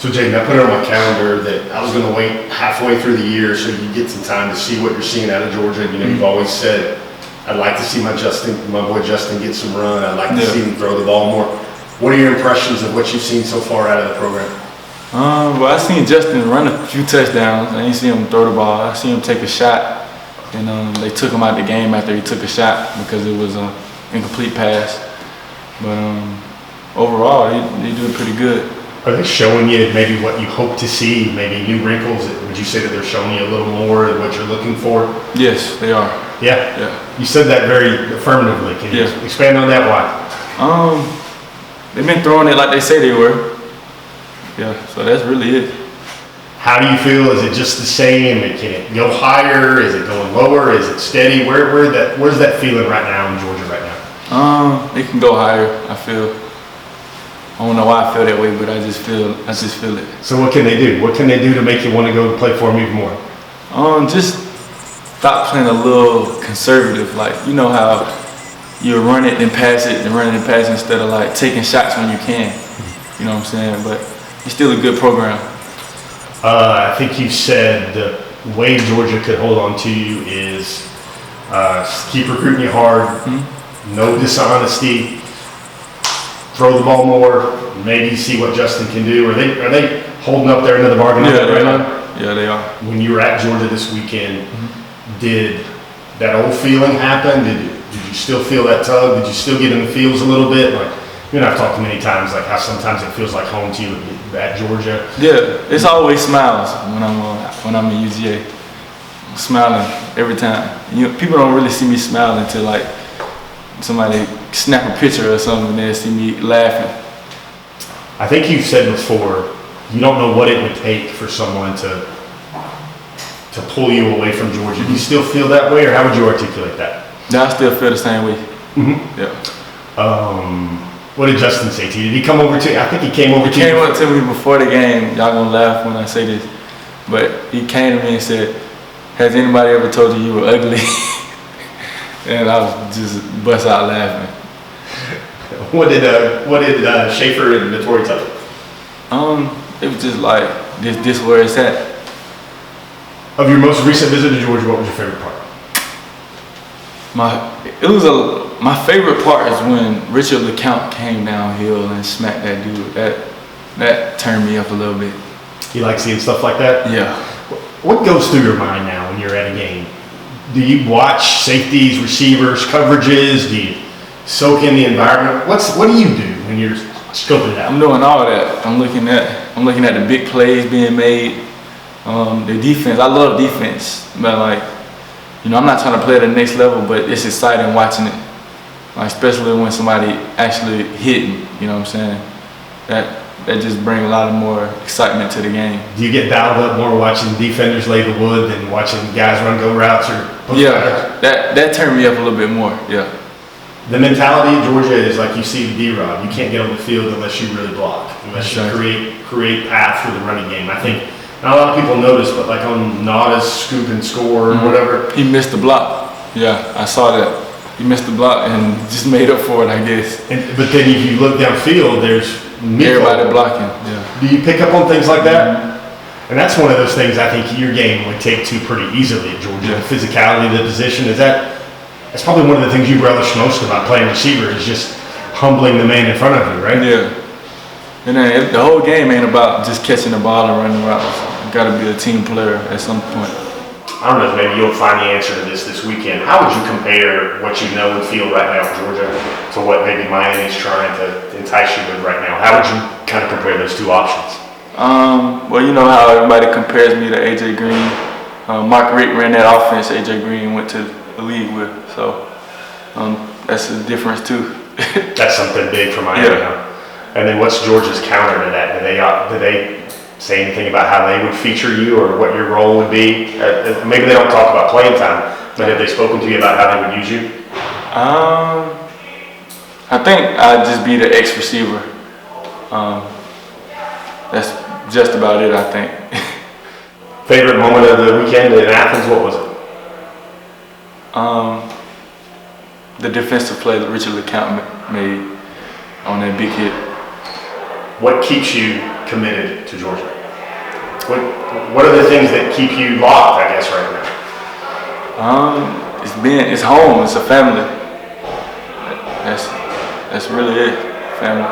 So Jadon, I put it on my calendar that I was going to wait halfway through the year so you get some time to see what you're seeing out of Georgia. You know, you've always said, I'd like to see my boy Justin get some run. I'd like to see him throw the ball more. What are your impressions of what you've seen so far out of the program? Well, I seen Justin run a few touchdowns. I didn't see him throw the ball. I seen him take a shot, and they took him out the game after he took a shot because it was an incomplete pass. But overall, he doing pretty good. Are they showing you maybe what you hope to see, maybe new wrinkles? Would you say that they're showing you a little more of what you're looking for? Yes, they are. Yeah? Yeah. You said that very affirmatively. Can you expand on that? Why? They've been throwing it like they say they were. Yeah, so that's really it. How do you feel? Is it just the same? Can it go higher? Is it going lower? Is it steady? Where's that feeling right now in Georgia right now? It can go higher, I feel. I don't know why I feel that way, but I just feel it. So what can they do? What can they do to make you want to go play for them even more? Just stop playing a little conservative. Like, you know how you run it and pass it and run it and pass it instead of like taking shots when you can. You know what I'm saying? But it's still a good program. I think you said the way Georgia could hold on to you is keep recruiting you hard, no dishonesty, throw the ball more, maybe see what Justin can do. Are they holding up their end of the bargain right now? Yeah, they are. When you were at Georgia this weekend, did that old feeling happen? Did you still feel that tug? Did you still get in the feels a little bit? Like, you know, I've talked many times, like how sometimes it feels like home to you at Georgia. Yeah, it's always smiles when I'm in UGA. I'm smiling every time. You know, people don't really see me smiling until like somebody snap a picture or something and they see me laughing. I think you've said before, you don't know what it would take for someone to pull you away from Georgia. Do you still feel that way, or how would you articulate that? Yeah, I still feel the same way. Yeah. What did Justin say to you? Did he come over to you? I think he came over to you. He came up to me before the game. Y'all gonna laugh when I say this, but he came to me and said, "Has anybody ever told you you were ugly?" And I was just bust out laughing. What did Schaefer and Notori tell you? It was just like this where it's at. Of your most recent visit to Georgia, what was your favorite part? My favorite part is when Richard LeCount came downhill and smacked that dude. That turned me up a little bit. You like seeing stuff like that? Yeah. What goes through your mind now when you're at a game? Do you watch safeties, receivers, coverages? Do you soak in the environment? What do you do when you're scoping it out? I'm doing all that. I'm looking at the big plays being made. The defense. I love defense, but like, you know, I'm not trying to play at the next level, but it's exciting watching it. Like, especially when somebody actually hitting. You know what I'm saying? That just brings a lot of more excitement to the game. Do you get dialed up more watching defenders lay the wood than watching guys run go routes or post routes? That turned me up a little bit more. Yeah. The mentality of Georgia is like you see D-Rob. You can't get on the field unless you really block, unless you create path for the running game. I think not a lot of people notice, but like on Nada's scoop and score or whatever. He missed the block. Yeah, I saw that. He missed the block and just made up for it, I guess. But then if you look downfield, there's everybody blocking. Yeah. Do you pick up on things like that? And that's one of those things I think your game would take to pretty easily at Georgia. The physicality of the position, that's probably one of the things you relish most about playing receiver is just humbling the man in front of you, right? Yeah. And then the whole game ain't about just catching the ball and running routes. You got to be a team player at some point. I don't know if maybe you'll find the answer to this weekend. How would you compare what you know and feel right now in Georgia to what maybe Miami's trying to entice you with right now? How would you kind of compare those two options? Well, you know how everybody compares me to A.J. Green. Mark Richt ran that offense A.J. Green went to the league with. So that's a difference too. That's something big for Miami. Yeah. And then what's Georgia's counter to that? Do they say anything about how they would feature you or what your role would be? Maybe they don't talk about playing time, but have they spoken to you about how they would use you? I think I'd just be the X receiver. That's just about it, I think. Favorite moment of the weekend in Athens, what was it? The defensive play that Richard LeCount made on that big hit. What keeps you committed to Georgia? What are the things that keep you locked, I guess, right now? It's home, it's a family. That's really it, family.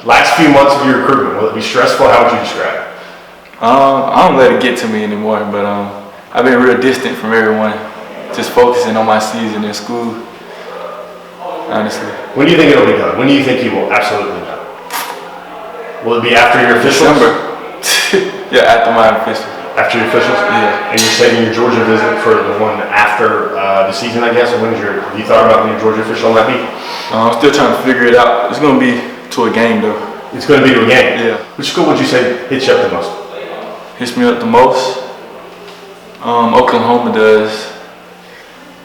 Last few months of your recruitment, will it be stressful? How would you describe it? I don't let it get to me anymore, but I've been real distant from everyone, just focusing on my season in school, honestly. When do you think it'll be done? When do you think you will absolutely done? Will it be after your officials? December. Yeah, after my officials. After your officials? Yeah. And you're saving your Georgia visit for the one after the season, I guess? Or have you thought about being a Georgia official on that beat? I'm still trying to figure it out. It's going to be to a game, though. It's going to be to a game? Yeah. Which school would you say hits you up the most? Hits me up the most? Oklahoma does.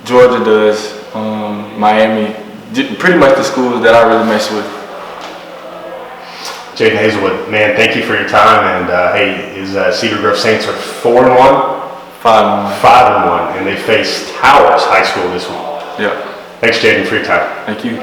Georgia does. Miami. Pretty much the schools that I really mess with. Jadon Haselwood, man, thank you for your time. And hey, his Cedar Grove Saints are 4-1? 5-1. 5-1, and they face Towers High School this week. Yeah. Thanks, Jadon, for your time. Thank you.